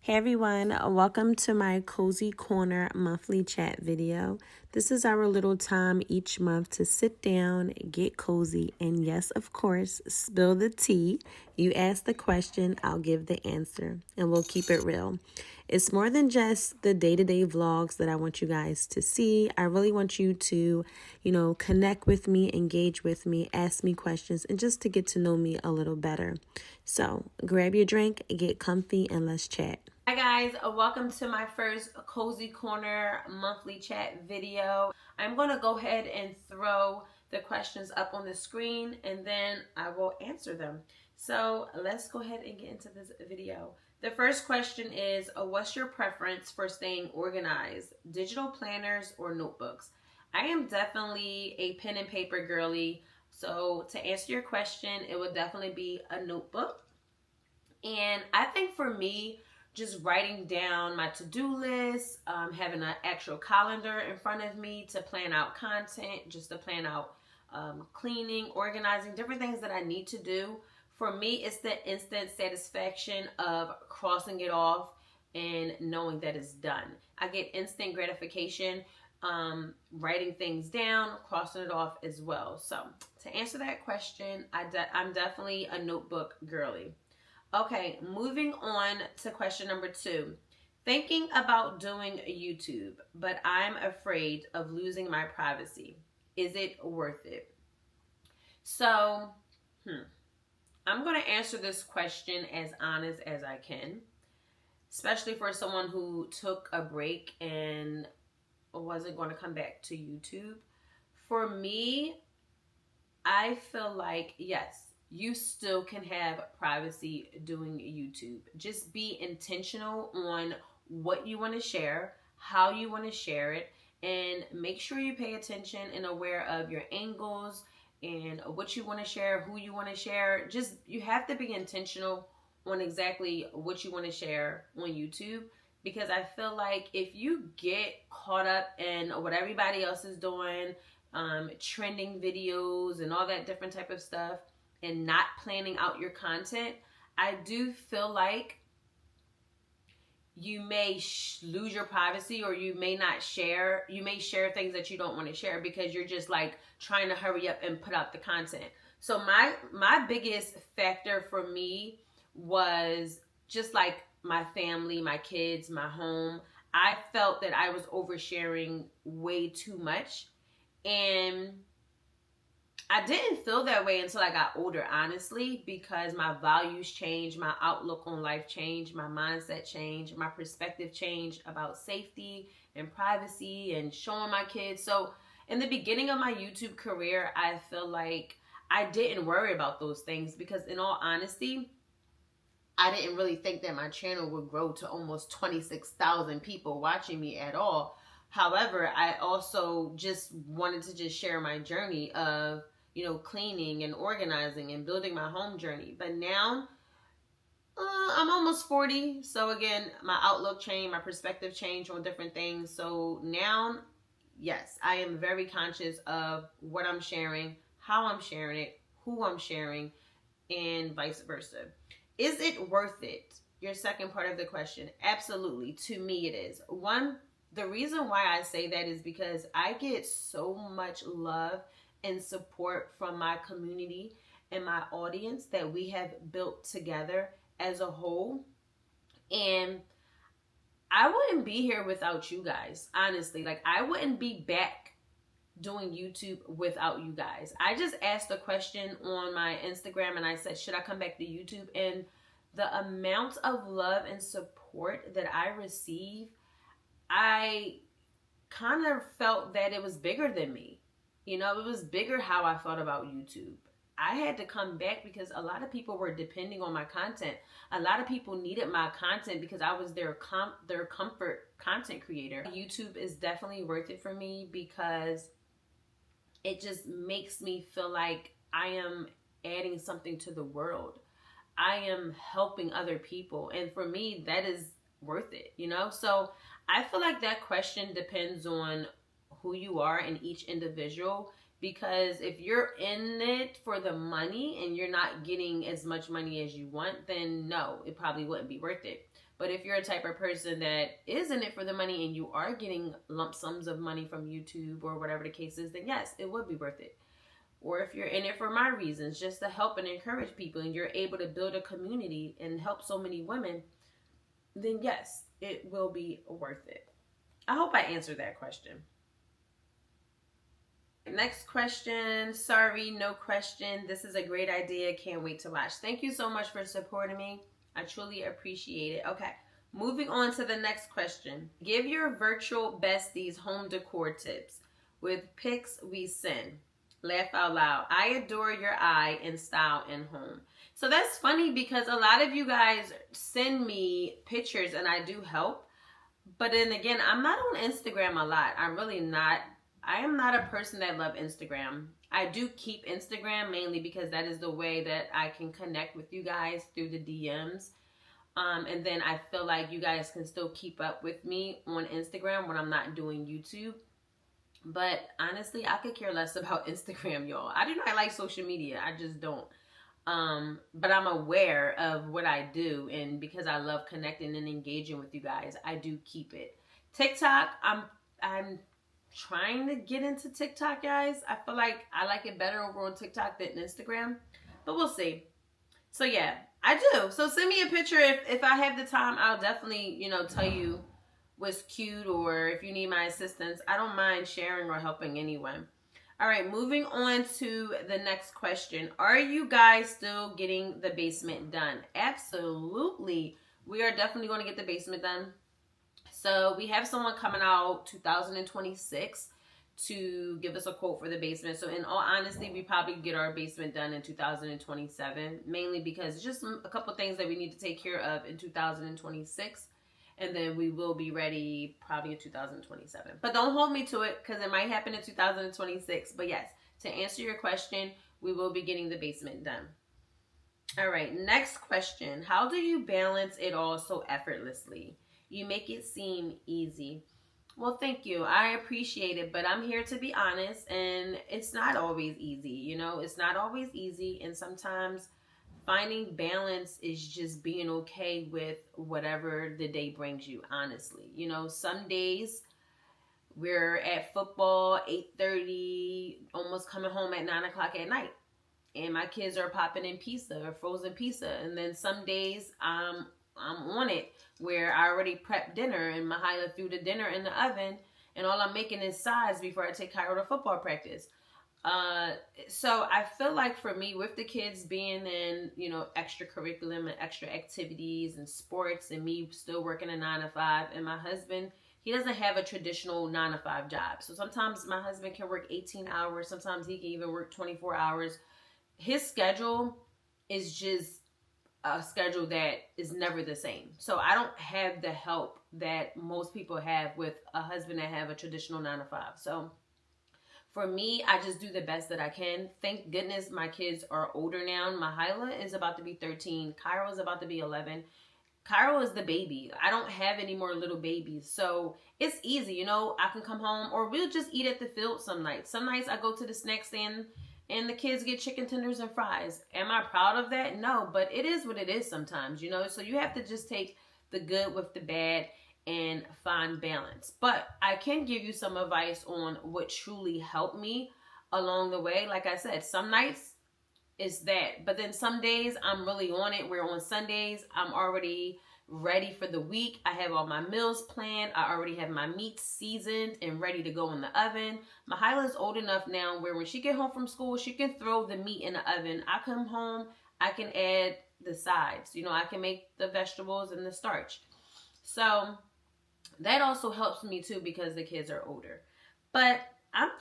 Hey everyone, welcome to my Cozy Corner monthly chat video. This is our little time each month to sit down, get cozy, and yes, of course, spill the tea. You ask the question, I'll give the answer, and we'll keep it real. It's more than just the day-to-day vlogs that I want you guys to see. I really want you to, connect with me, engage with me, ask me questions, and just to get to know me a little better. So grab your drink, get comfy, and let's chat. Hi guys, welcome to my first Cozy Corner monthly chat video. I'm going to go ahead and throw the questions up on the screen and then I will answer them. So let's go ahead and get into this video. The first question is, what's your preference for staying organized, digital planners or notebooks? I am definitely a pen and paper girly. So to answer your question, it would definitely be a notebook. And I think for me, just writing down my to-do list, having an actual calendar in front of me to plan out content, just to plan out cleaning, organizing, different things that I need to do. For me, it's the instant satisfaction of crossing it off and knowing that it's done. I get instant gratification writing things down, crossing it off as well. So to answer that question, I'm definitely a notebook girly. Okay, moving on to question number 2. Thinking about doing YouTube, but I'm afraid of losing my privacy. Is it worth it? So, I'm going to answer this question as honest as I can, especially for someone who took a break and wasn't going to come back to YouTube. For me, I feel like, yes, you still can have privacy doing YouTube. Just be intentional on what you want to share, how you want to share it, and make sure you pay attention and aware of your angles and what you want to share, who you want to share. Just, you have to be intentional on exactly what you want to share on YouTube, because I feel like if you get caught up in what everybody else is doing, trending videos and all that different type of stuff, and not planning out your content, I do feel like you may lose your privacy, or you may not share. You may share things that you don't want to share because you're just like trying to hurry up and put out the content. So my biggest factor for me was just like my family, my kids, my home. I felt that I was oversharing way too much, and I didn't feel that way until I got older, honestly, because my values changed, my outlook on life changed, my mindset changed, my perspective changed about safety and privacy and showing my kids. So in the beginning of my YouTube career, I feel like I didn't worry about those things because, in all honesty, I didn't really think that my channel would grow to almost 26,000 people watching me at all. However, I also just wanted to just share my journey of, cleaning and organizing and building my home journey. But now I'm almost 40. So again, my outlook changed, my perspective changed on different things. So now, yes, I am very conscious of what I'm sharing, how I'm sharing it, who I'm sharing, and vice versa. Is it worth it? Your second part of the question. Absolutely. To me, it is. The reason why I say that is because I get so much love and support from my community and my audience that we have built together as a whole. And I wouldn't be here without you guys, honestly. Like, I wouldn't be back doing YouTube without you guys. I just asked a question on my Instagram and I said, should I come back to YouTube? And the amount of love and support that I receive, I kind of felt that it was bigger than me. It was bigger how I felt about YouTube. I had to come back because a lot of people were depending on my content. A lot of people needed my content because I was their comfort content creator. YouTube is definitely worth it for me because it just makes me feel like I am adding something to the world. I am helping other people. And for me, that is worth it, So I feel like that question depends on who you are in each individual. Because if you're in it for the money and you're not getting as much money as you want, then no, it probably wouldn't be worth it. But if you're a type of person that is in it for the money and you are getting lump sums of money from YouTube or whatever the case is, then yes, it would be worth it. Or if you're in it for my reasons, just to help and encourage people, and you're able to build a community and help so many women, then yes, it will be worth it. I hope I answered that question. Next question. Sorry, no question. This is a great idea. Can't wait to watch. Thank you so much for supporting me. I truly appreciate it. Okay, moving on to the next question. Give your virtual besties home decor tips with pics we send. Laugh out loud. I adore your eye and style and home. So that's funny because a lot of you guys send me pictures and I do help. But then again, I'm not on Instagram a lot. I'm really not. I am not a person that love Instagram. I do keep Instagram mainly because that is the way that I can connect with you guys through the DMs. And then I feel like you guys can still keep up with me on Instagram when I'm not doing YouTube. But honestly, I could care less about Instagram, y'all. I do not like social media. I just don't. But I'm aware of what I do, and because I love connecting and engaging with you guys, I do keep it. TikTok, I'm trying to get into TikTok, guys. I feel like I like it better over on TikTok than Instagram, but we'll see. So yeah, I do. So send me a picture if I have the time. I'll definitely, tell you what's cute, or if you need my assistance. I don't mind sharing or helping anyone. All right, moving on to the next question. Are you guys still getting the basement done? Absolutely. We are definitely going to get the basement done. So we have someone coming out 2026 to give us a quote for the basement. So in all honesty, we probably get our basement done in 2027, mainly because it's just a couple things that we need to take care of in 2026. And then we will be ready probably in 2027. But don't hold me to it because it might happen in 2026. But yes, to answer your question, we will be getting the basement done. All right, next question. How do you balance it all so effortlessly? You make it seem easy. Well, thank you. I appreciate it, but I'm here to be honest, and it's not always easy. It's not always easy, and sometimes finding balance is just being okay with whatever the day brings you, honestly. Some days we're at football 8:30, almost coming home at 9 o'clock at night, and my kids are popping in pizza or frozen pizza. And then some days I'm on it where I already prepped dinner and Mahila threw the dinner in the oven, and all I'm making is sides before I take Cairo to football practice. So I feel like for me, with the kids being in, extracurriculum and extra activities and sports, and me still working a 9 to 5, and my husband, he doesn't have a traditional 9 to 5 job. So sometimes my husband can work 18 hours. Sometimes he can even work 24 hours. His schedule is just a schedule that is never the same. So I don't have the help that most people have with a husband that have a traditional 9 to 5. So for me, I just do the best that I can. Thank goodness my kids are older now. Mahila is about to be 13. Cairo is about to be 11. Cairo is the baby. I don't have any more little babies. So it's easy, I can come home, or we'll just eat at the field some nights. Some nights I go to the snack stand and the kids get chicken tenders and fries. Am I proud of that? No, but it is what it is sometimes, So you have to just take the good with the bad and find balance. But I can give you some advice on what truly helped me along the way. Like I said, some nights it's that, but then some days I'm really on it. Where on Sundays I'm already ready for the week. I have all my meals planned. I already have my meat seasoned and ready to go in the oven. Mahila's old enough now where when she get home from school, she can throw the meat in the oven. I come home, I can add the sides. I can make the vegetables and the starch. So that also helps me too because the kids are older. But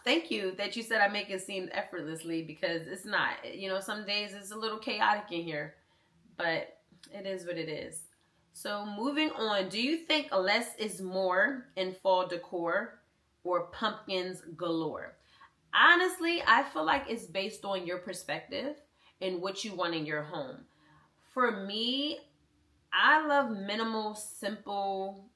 thank you that you said I make it seem effortlessly, because it's not. Some days it's a little chaotic in here, but it is what it is. So moving on, do you think less is more in fall decor or pumpkins galore? Honestly, I feel like it's based on your perspective and what you want in your home. For me, I love minimal, simple.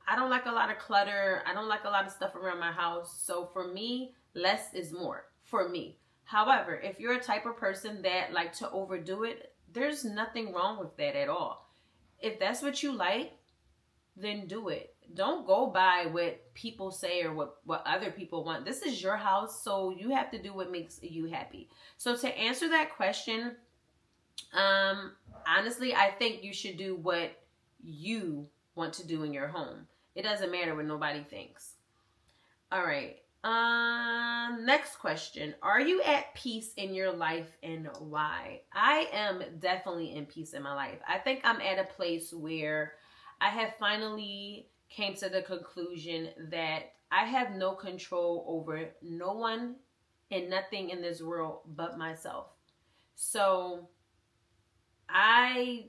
I don't like a lot of clutter. I don't like a lot of stuff around my house. So for me, less is more for me. However, if you're a type of person that like to overdo it, there's nothing wrong with that at all. If that's what you like, then do it. Don't go by what people say or what other people want. This is your house, so you have to do what makes you happy. So to answer that question, um, honestly, I think you should do what you want to do in your home. It doesn't matter what nobody thinks. All right. Next question. Are you at peace in your life and why? I am definitely in peace in my life. I think I'm at a place where I have finally came to the conclusion that I have no control over no one and nothing in this world but myself. So I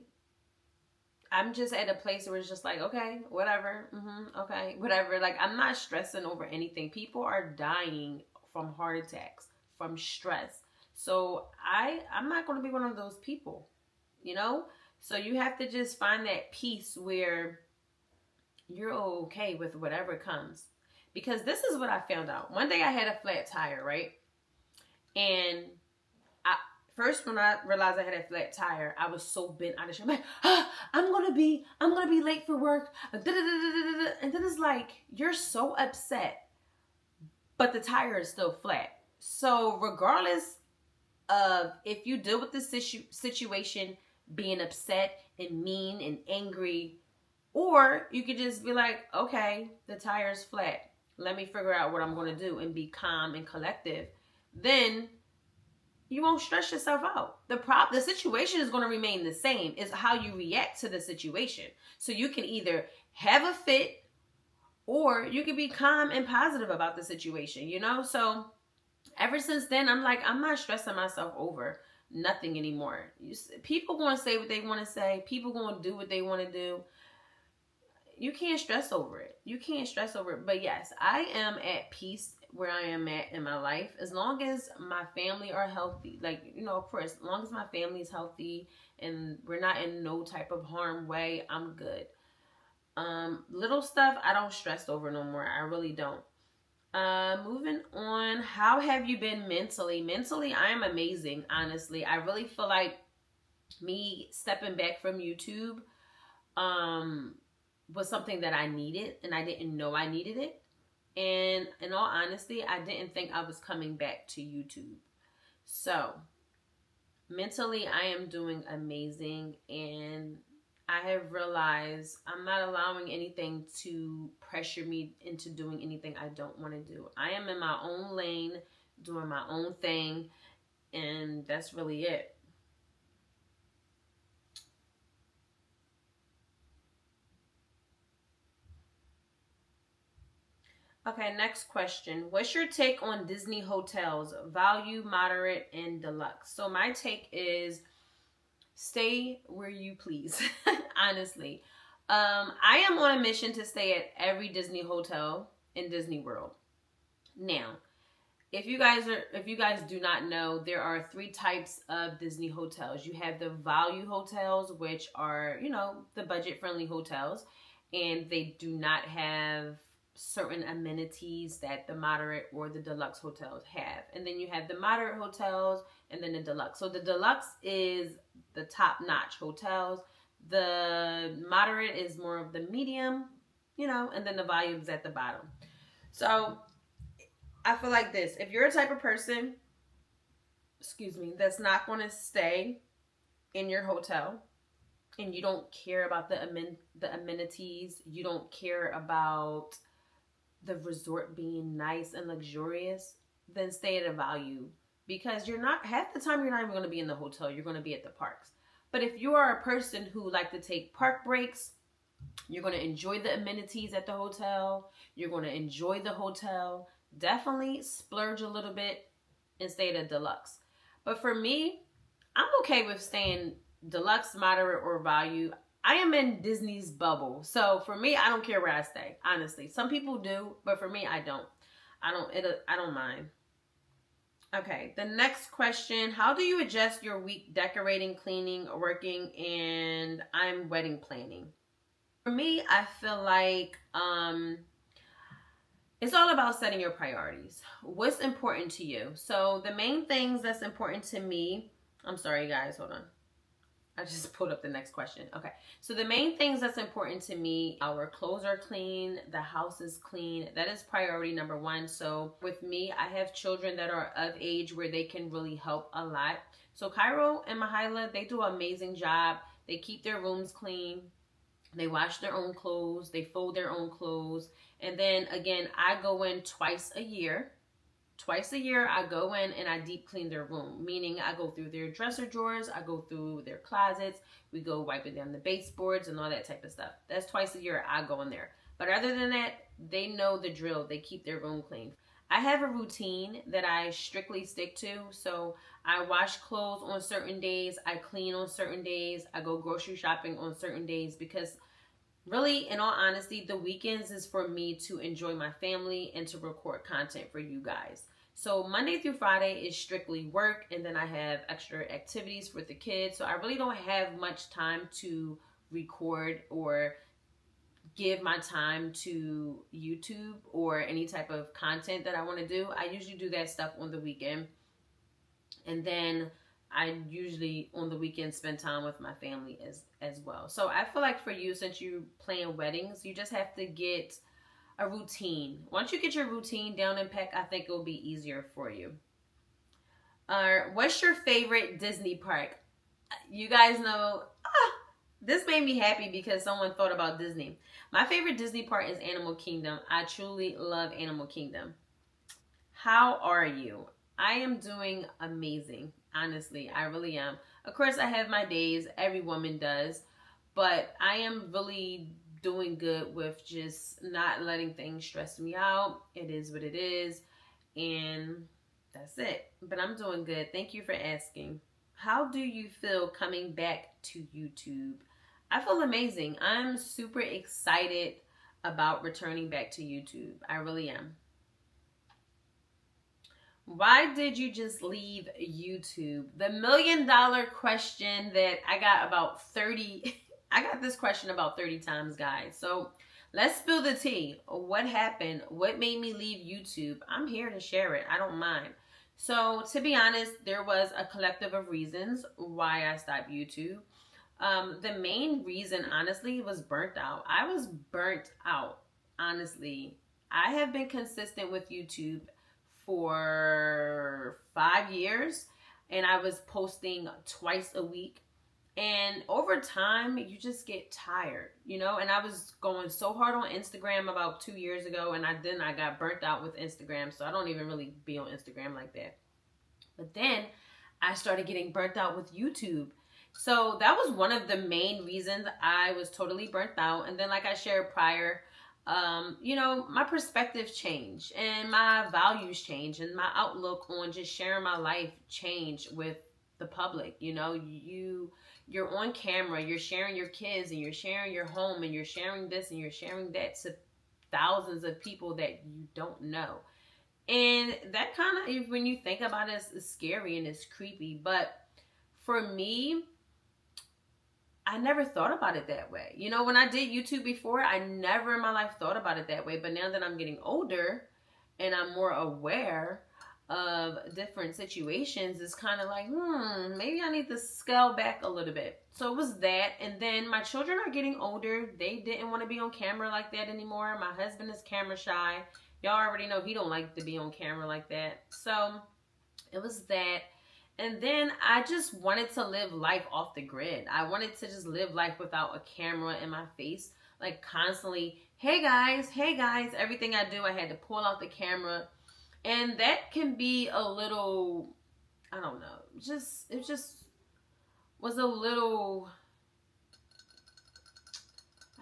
I'm just at a place where it's just like, okay, whatever, okay, whatever. Like, I'm not stressing over anything. People are dying from heart attacks, from stress. So I'm not going to be one of those people, you know. So you have to just find that peace where you're okay with whatever comes. Because this is what I found out. One day I had a flat tire, right? And I first when I realized I had a flat tire, I was so bent out of shape. I'm like, I'm gonna be late for work. And then it's like you're so upset, but the tire is still flat. So regardless of if you deal with this situation being upset and mean and angry, or you could just be like, okay, the tire's flat. Let me figure out what I'm gonna do and be calm and collective. Then you won't stress yourself out. The situation is going to remain the same. It's how you react to the situation. So you can either have a fit or you can be calm and positive about the situation, you know? So ever since then, I'm like, I'm not stressing myself over nothing anymore. People going to say what they want to say. People going to do what they want to do. You can't stress over it. You can't stress over it. But yes, I am at peace where I am at in my life. As long as my family are healthy, like, you know, of course, as long as my family is healthy and we're not in no type of harm way, I'm good. Little stuff I don't stress over no more. I really don't. Moving on. How have you been mentally? Mentally, I am amazing, honestly. I really feel like me stepping back from YouTube, um, was something that I needed and I didn't know I needed it. And in all honesty, I didn't think I was coming back to YouTube. So mentally, I am doing amazing. And I have realized I'm not allowing anything to pressure me into doing anything I don't want to do. I am in my own lane, doing my own thing. And that's really it. Okay, next question. What's your take on Disney hotels? Value, moderate, and deluxe. So my take is stay where you please. Honestly. I am on a mission to stay at every Disney hotel in Disney World. Now, if you guys do not know, there are three types of Disney hotels. You have the value hotels, which are, you know, the budget friendly hotels, and they do not have certain amenities that the moderate or the deluxe hotels have. And then you have the moderate hotels and then the deluxe. So the deluxe is the top notch hotels. The moderate is more of the medium, you know, and then the value is at the bottom. So I feel like this. If you're a type of person, excuse me, that's not going to stay in your hotel and you don't care about the amenities, you don't care about the resort being nice and luxurious, then stay at a value because you're not half the time you're not even going to be in the hotel, you're going to be at the parks. But if you are a person who like to take park breaks, you're going to enjoy the amenities at the hotel, you're going to enjoy the hotel, definitely splurge a little bit and stay at a deluxe. But for me, I'm okay with staying deluxe, moderate, or value. I am in Disney's bubble. So for me, I don't care where I stay, honestly. Some people do, but for me, I don't. I don't mind. Okay, the next question. How do you adjust your week decorating, cleaning, working, and I'm wedding planning? For me, I feel like it's all about setting your priorities. What's important to you? So the main things that's important to me, I'm sorry guys, hold on. I just pulled up the next question. Okay. So the main things that's important to me, our clothes are clean, the house is clean. That is priority number one. So with me, I have children that are of age where they can really help a lot. So Cairo and Mahila, they do an amazing job. They keep their rooms clean. They wash their own clothes. They fold their own clothes. And then again, I go in twice a year. I go in and I deep clean their room, meaning I go through their dresser drawers, I go through their closets, we go wiping down the baseboards and all that type of stuff. That's twice a year I go in there. But other than that, they know the drill. They keep their room clean. I have a routine that I strictly stick to. So I wash clothes on certain days, I clean on certain days, I go grocery shopping on certain days, because really, in all honesty, the weekends is for me to enjoy my family and to record content for you guys. So Monday through Friday is strictly work, and then I have extra activities with the kids. So I really don't have much time to record or give my time to YouTube or any type of content that I want to do. I usually do that stuff on the weekend. And then I usually on the weekend spend time with my family as well. So I feel like for you, since you plan weddings, you just have to get a routine. Once you get your routine down and pack, I think it will be easier for you. What's your favorite Disney park? You guys know, this made me happy because someone thought about Disney. My favorite Disney park is Animal Kingdom. I truly love Animal Kingdom. How are you? I am doing amazing. Honestly, I really am. Of course, I have my days. Every woman does. But I am really doing good with just not letting things stress me out. It is what it is. And that's it. But I'm doing good. Thank you for asking. How do you feel coming back to YouTube? I feel amazing. I'm super excited about returning back to YouTube. I really am. Why did you just leave YouTube? The $1,000,000 question that I got about 30, I got this question about 30 times, guys. So let's spill the tea. What happened? What made me leave YouTube? I'm here to share it. I don't mind. So to be honest, there was a collective of reasons why I stopped YouTube. The main reason, honestly, was burnt out. I was burnt out, honestly. I have been consistent with YouTube for 5 years, and I was posting twice a week. And over time, you just get tired, you know? And I was going so hard on Instagram about 2 years ago, and I got burnt out with Instagram, so I don't even really be on Instagram like that. But then I started getting burnt out with YouTube. So that was one of the main reasons I was totally burnt out. And then, like I shared prior, my perspective changed and my values changed and my outlook on just sharing my life changed with the public. You're on camera, you're sharing your kids and you're sharing your home and you're sharing this and you're sharing that to thousands of people that you don't know. And that kind of, when you think about it, is scary and it's creepy. But for me, I never thought about it that way. When I did YouTube before, I never in my life thought about it that way. But now that I'm getting older and I'm more aware of different situations, it's kind of like, maybe I need to scale back a little bit. So it was that. And then my children are getting older. They didn't want to be on camera like that anymore. My husband is camera shy. Y'all already know he don't like to be on camera like that. So it was that. And then I just wanted to live life off the grid. I wanted to just live life without a camera in my face. Like constantly, hey guys. Everything I do, I had to pull out the camera. And that can be a little, I don't know. It just was a little,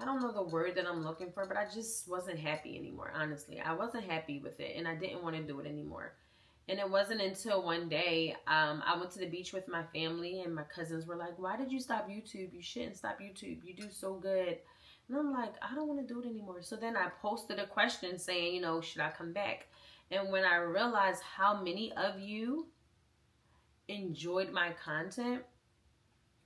I don't know the word that I'm looking for, but I just wasn't happy anymore, honestly. I wasn't happy with it, and I didn't want to do it anymore. And it wasn't until one day I went to the beach with my family, and my cousins were like, why did you stop YouTube? You shouldn't stop YouTube. You do so good. And I'm like, I don't want to do it anymore. So then I posted a question saying, should I come back? And when I realized how many of you enjoyed my content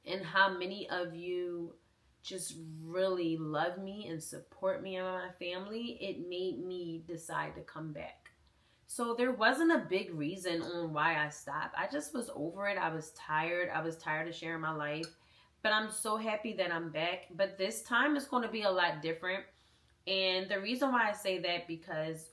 and how many of you just really love me and support me and my family, it made me decide to come back. So there wasn't a big reason on why I stopped. I just was over it. I was tired. I was tired of sharing my life. But I'm so happy that I'm back. But this time is going to be a lot different. And the reason why I say that, because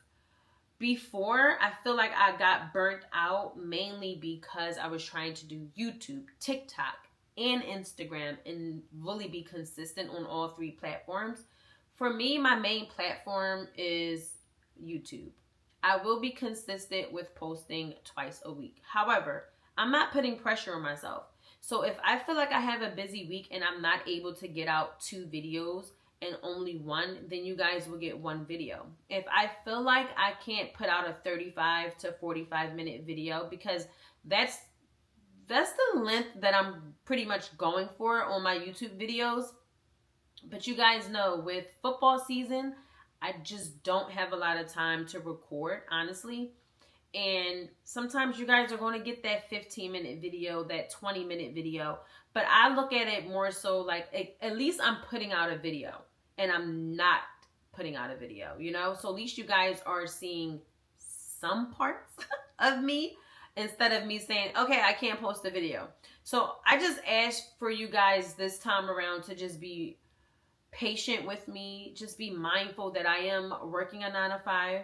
before, I feel like I got burnt out mainly because I was trying to do YouTube, TikTok, and Instagram and really be consistent on all three platforms. For me, my main platform is YouTube. I will be consistent with posting twice a week. However, I'm not putting pressure on myself. So if I feel like I have a busy week and I'm not able to get out 2 videos and only one, then you guys will get 1 video. If I feel like I can't put out a 35 to 45 minute video, because that's the length that I'm pretty much going for on my YouTube videos. But you guys know, with football season, I just don't have a lot of time to record, honestly. And sometimes you guys are going to get that 15-minute video, that 20-minute video. But I look at it more so like, at least I'm putting out a video and I'm not putting out a video, you know? So at least you guys are seeing some parts of me instead of me saying, okay, I can't post a video. So I just ask for you guys this time around to just be patient with me. Just be mindful that I am working a 9 to 5.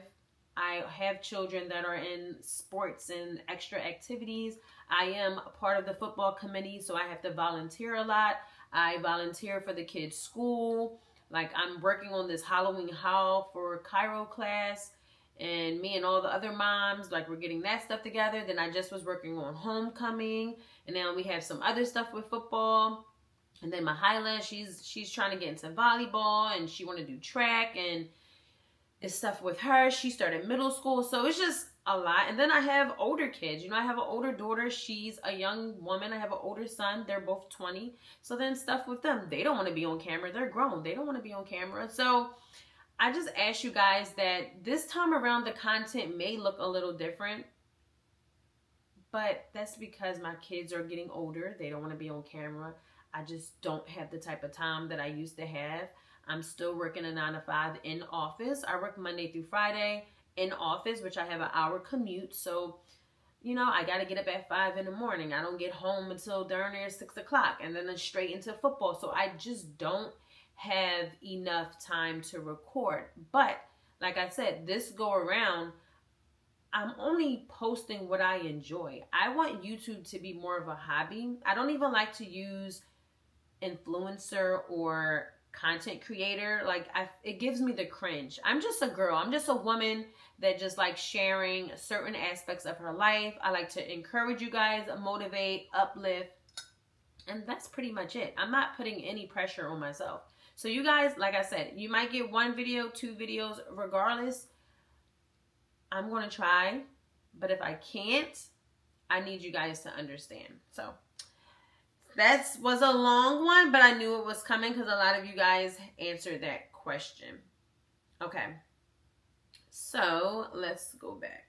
I have children that are in sports and extra activities. I am a part of the football committee, so I have to volunteer a lot. I volunteer for the kids' school. Like, I'm working on this Halloween haul for Cairo class, and me and all the other moms, like, we're getting that stuff together. Then I just was working on homecoming, and now we have some other stuff with football. And then Mahyla, she's trying to get into volleyball, and she want to do track, and it's stuff with her. She started middle school, so it's just a lot. And then I have older kids. You know, I have an older daughter. She's a young woman. I have an older son. They're both 20. So then stuff with them. They don't want to be on camera. They're grown. They don't want to be on camera. So I just ask you guys that this time around the content may look a little different. But that's because my kids are getting older. They don't want to be on camera. I just don't have the type of time that I used to have. I'm still working a 9 to 5 in office. I work Monday through Friday in office, which I have an hour commute. So, you know, I got to get up at 5 in the morning. I don't get home until darn near 6 o'clock, and then it's straight into football. So I just don't have enough time to record. But like I said, this go around, I'm only posting what I enjoy. I want YouTube to be more of a hobby. I don't even like to use influencer or content creator. Like, it gives me the cringe. I'm just a girl. I'm just a woman that just likes sharing certain aspects of her life. I like to encourage you guys, motivate, uplift, and that's pretty much it. I'm not putting any pressure on myself. So you guys, like I said, you might get 1 video, 2 videos, regardless. I'm going to try, but if I can't, I need you guys to understand. So that was a long one, but I knew it was coming because a lot of you guys answered that question. Okay, so let's go back.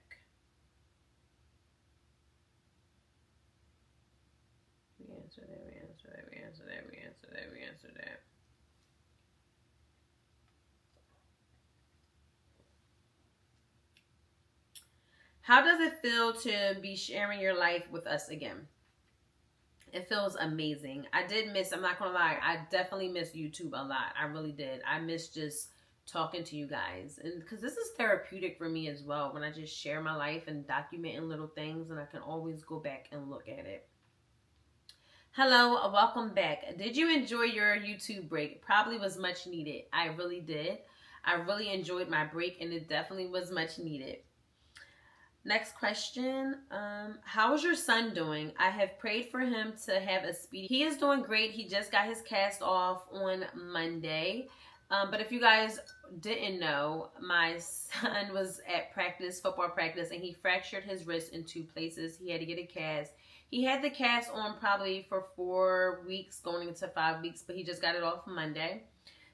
We answered that, we answered that, we answered that, we answered that, we answered that. How does it feel to be sharing your life with us again? It feels amazing. I did miss, I'm not going to lie, I definitely miss YouTube a lot. I really did. I miss just talking to you guys. And because this is therapeutic for me as well, when I just share my life and documenting little things, and I can always go back and look at it. Hello, welcome back. Did you enjoy your YouTube break? Probably was much needed. I really did. I really enjoyed my break, and it definitely was much needed. Next question. How is your son doing? I have prayed for him to have a speedy. He is doing great. He just got his cast off on Monday. But if you guys didn't know, my son was at practice, football practice, and he fractured his wrist in 2 places. He had to get a cast. He had the cast on probably for 4 weeks, going into 5 weeks, but he just got it off Monday.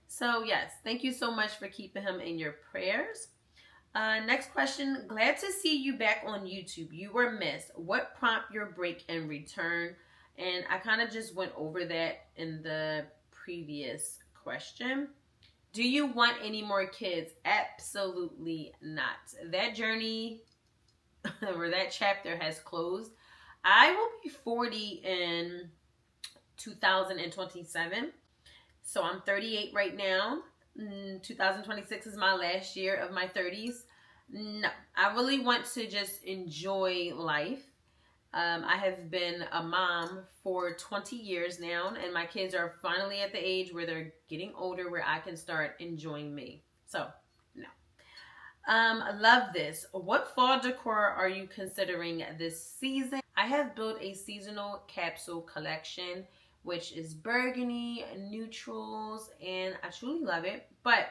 So yes, thank you so much for keeping him in your prayers. Next question. Glad to see you back on YouTube. You were missed. What prompted your break and return? And I kind of just went over that in the previous question. Do you want any more kids? Absolutely not. That journey or that chapter has closed. I will be 40 in 2027. So I'm 38 right now. 2026 is my last year of my 30s. No, I really want to just enjoy life. I have been a mom for 20 years now, and my kids are finally at the age where they're getting older where I can start enjoying me. So, no. I love this. What fall decor are you considering this season? I have built a seasonal capsule collection, which is burgundy, neutrals, and I truly love it. But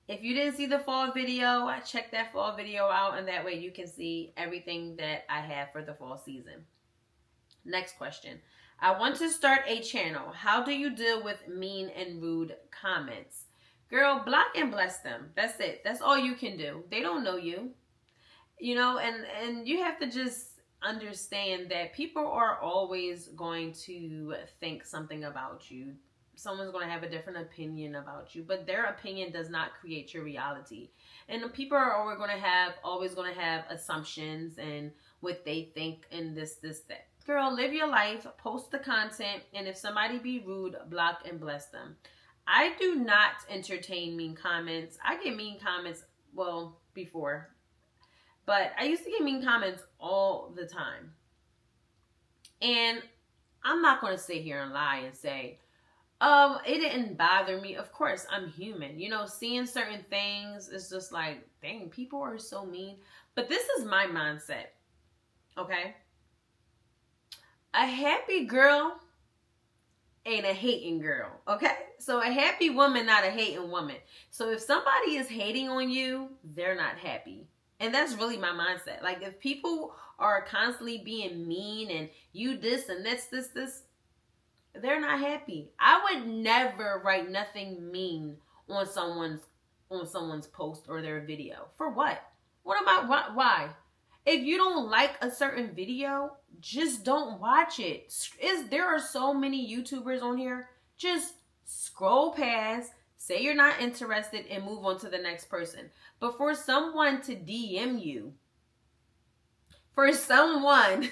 if you didn't see the fall video, check that fall video out, and that way you can see everything that I have for the fall season. Next question. I want to start a channel. How do you deal with mean and rude comments? Girl, block and bless them. That's it. That's all you can do. They don't know you. You know, and you have to just understand that people are always going to think something about you. Someone's going to have a different opinion about you, but their opinion does not create your reality. And people are always going to have assumptions and what they think and this that. Girl, live your life, post the content, and if somebody be rude, block and bless them. I do not entertain mean comments. I get mean comments, well, before, but I used to get mean comments all the time. And I'm not going to sit here and lie and say, it didn't bother me. Of course, I'm human. You know, seeing certain things is just like, dang, people are so mean. But this is my mindset, okay? A happy girl ain't a hating girl, okay? So a happy woman, not a hating woman. So if somebody is hating on you, they're not happy. And that's really my mindset. Like, if people are constantly being mean and you this and this, they're not happy. I would never write nothing mean on someone's post or their video. For what? What am I? Why? If you don't like a certain video, just don't watch it. There are so many YouTubers on here. Just scroll past, say you're not interested, and move on to the next person. But for someone to DM you, for someone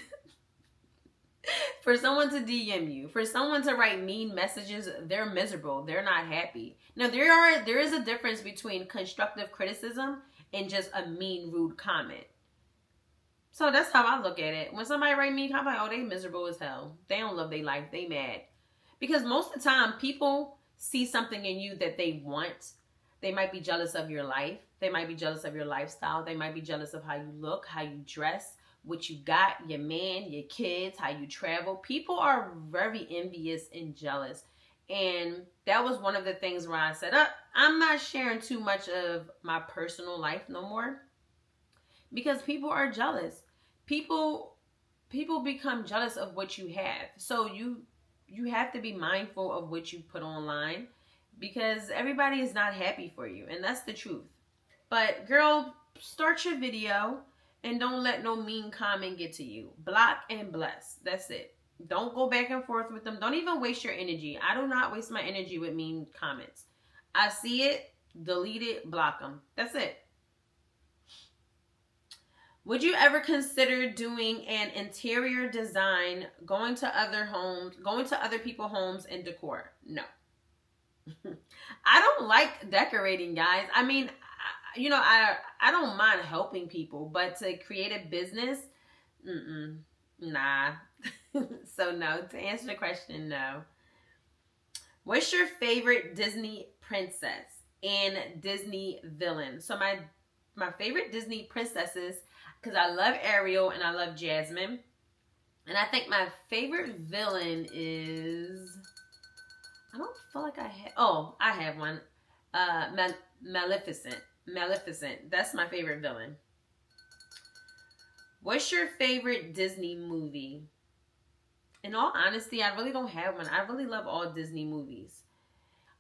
to DM you, for someone to write mean messages, they're miserable. They're not happy. Now, there is a difference between constructive criticism and just a mean, rude comment. So that's how I look at it. When somebody write me, I'm like, oh, they miserable as hell. They don't love their life. They mad. Because most of the time, people see something in you that they want. They might be jealous of your life. They might be jealous of your lifestyle. They might be jealous of how you look, how you dress, what you got, your man, your kids, how you travel. People are very envious and jealous. And that was one of the things where I said, I'm not sharing too much of my personal life no more. Because people are jealous. People become jealous of what you have. So you have to be mindful of what you put online, because everybody is not happy for you, and that's the truth. But girl, start your video and don't let no mean comment get to you. Block and bless. That's it. Don't go back and forth with them. Don't even waste your energy. I do not waste my energy with mean comments. I see it, delete it, block them. That's it. Would you ever consider doing an interior design, going to other people's homes and decor? No. I don't like decorating, guys. I mean, I don't mind helping people, but to create a business, nah. So no, to answer the question, no. What's your favorite Disney princess and Disney villain? So my favorite Disney princesses, because I love Ariel and I love Jasmine. And I think my favorite villain is, I don't feel like I have, I have one. Maleficent. That's my favorite villain. What's your favorite Disney movie? In all honesty, I really don't have one. I really love all Disney movies.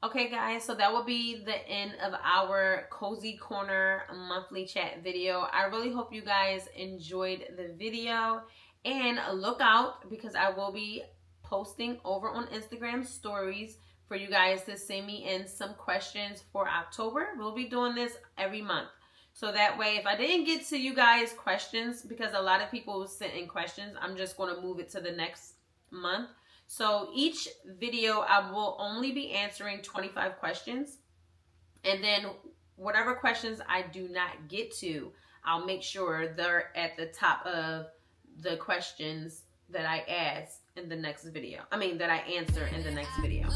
Okay, guys, so that will be the end of our Cozy Corner monthly chat video. I really hope you guys enjoyed the video. And look out, because I will be posting over on Instagram stories for you guys to send me in some questions for October. We'll be doing this every month. So that way, if I didn't get to you guys' questions, because a lot of people sent in questions, I'm just going to move it to the next month. So each video, I will only be answering 25 questions. And then whatever questions I do not get to, I'll make sure they're at the top of the questions that I ask in the next video. That I answer in the next video.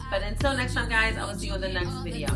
But until next time, guys, I will see you in the next video.